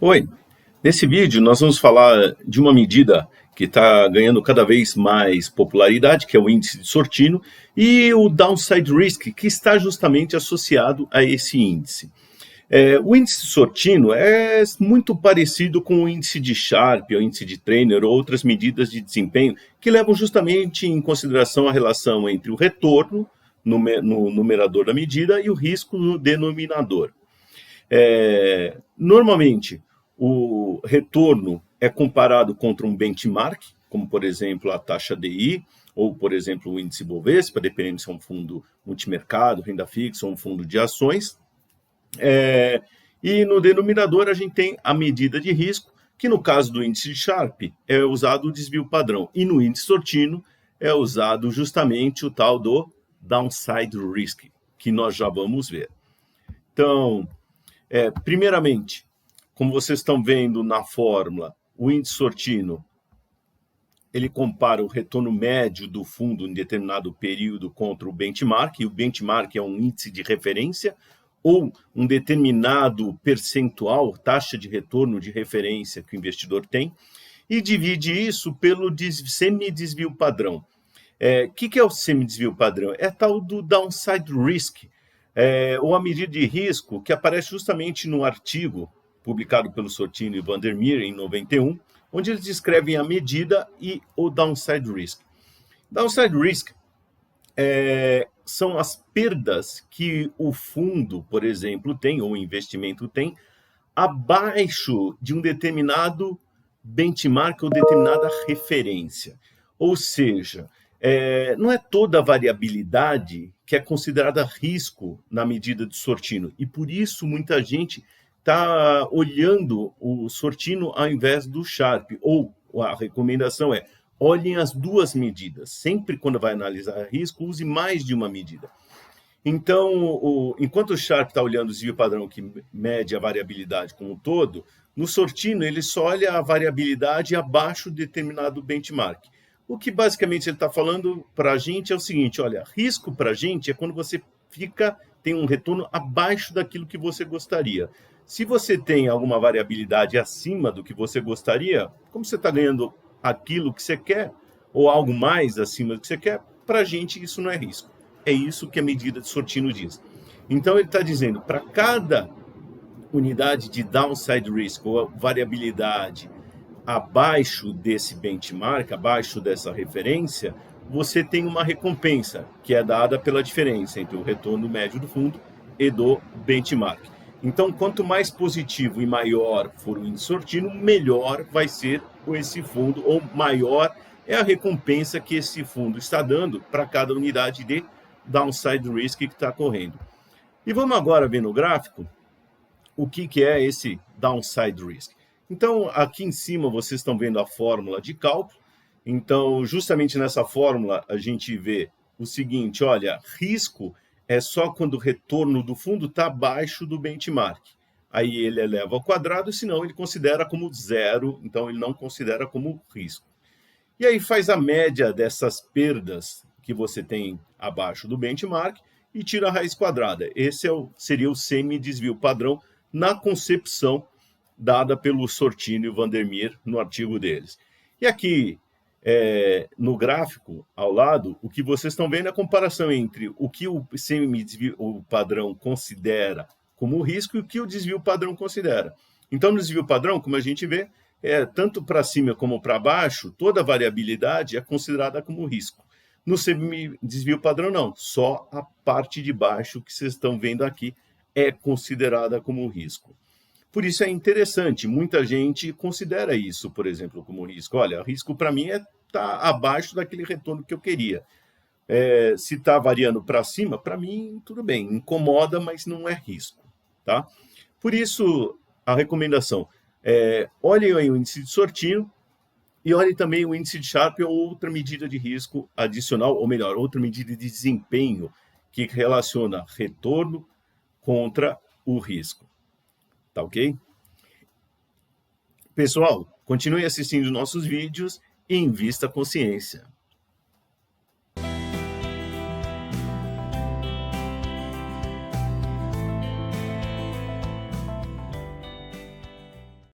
Oi, nesse vídeo nós vamos falar de uma medida que está ganhando cada vez mais popularidade, que é o índice de Sortino, e o downside risk, que está justamente associado a esse índice. O índice de Sortino é muito parecido com o índice de Sharpe, o índice de Trainer ou outras medidas de desempenho que levam justamente em consideração a relação entre o retorno no numerador da medida e o risco no denominador. Normalmente, o retorno é comparado contra um benchmark, como, por exemplo, a taxa DI, ou, por exemplo, o índice Bovespa, dependendo se é um fundo multimercado, renda fixa ou um fundo de ações. E no denominador, a gente tem a medida de risco, que no caso do índice de Sharpe, é usado o desvio padrão. E no índice Sortino, é usado justamente o tal do downside risk, que nós já vamos ver. Então, primeiramente, como vocês estão vendo na fórmula, o índice Sortino, ele compara o retorno médio do fundo em determinado período contra o benchmark, e o benchmark é um índice de referência, ou um determinado percentual, taxa de retorno de referência que o investidor tem, e divide isso pelo semidesvio padrão. O que é o semidesvio padrão? É tal do downside risk, ou a medida de risco que aparece justamente no artigo publicado pelo Sortino e Vandermeer em 91, onde eles descrevem a medida e o downside risk. Downside risk são as perdas que o fundo, por exemplo, tem, ou o investimento tem, abaixo de um determinado benchmark ou determinada referência. Ou seja, não é toda a variabilidade que é considerada risco na medida de Sortino. E por isso muita gente está olhando o Sortino ao invés do Sharpe. Ou a recomendação é, olhem as duas medidas. Sempre quando vai analisar risco, use mais de uma medida. Então, enquanto o Sharpe está olhando o desvio padrão que mede a variabilidade como um todo, no Sortino ele só olha a variabilidade abaixo de determinado benchmark. O que basicamente ele está falando para a gente é o seguinte, olha, risco para a gente é quando você tem um retorno abaixo daquilo que você gostaria. Se você tem alguma variabilidade acima do que você gostaria, como você está ganhando aquilo que você quer, ou algo mais acima do que você quer, para a gente isso não é risco. É isso que a medida de Sortino diz. Então ele está dizendo, para cada unidade de downside risk, ou variabilidade abaixo desse benchmark, abaixo dessa referência, você tem uma recompensa, que é dada pela diferença entre o retorno médio do fundo e do benchmark. Então, quanto mais positivo e maior for o índice Sortino, melhor vai ser esse fundo, ou maior é a recompensa que esse fundo está dando para cada unidade de downside risk que está correndo. E vamos agora ver no gráfico o que é esse downside risk. Então, aqui em cima vocês estão vendo a fórmula de cálculo. Então, justamente nessa fórmula, a gente vê o seguinte, olha, risco é só quando o retorno do fundo está abaixo do benchmark. Aí ele eleva ao quadrado, senão ele considera como zero, então ele não considera como risco. E aí faz a média dessas perdas que você tem abaixo do benchmark e tira a raiz quadrada. Esse seria o semidesvio padrão na concepção dada pelo Sortino e o Vandermeer no artigo deles. E aqui, no gráfico, ao lado, o que vocês estão vendo é a comparação entre o que o semidesvio padrão considera como risco e o que o desvio padrão considera. Então, no desvio padrão, como a gente vê, tanto para cima como para baixo, toda variabilidade é considerada como risco. No semidesvio padrão, não. Só a parte de baixo que vocês estão vendo aqui é considerada como risco. Por isso é interessante, muita gente considera isso, por exemplo, como risco. Olha, risco para mim é estar abaixo daquele retorno que eu queria. Se está variando para cima, para mim, tudo bem, incomoda, mas não é risco. Tá? Por isso, a recomendação olhem aí o índice de Sortino e olhem também o índice de Sharpe ou outra medida de risco adicional, ou melhor, outra medida de desempenho que relaciona retorno contra o risco. Tá ok? Pessoal, continue assistindo nossos vídeos e invista consciência.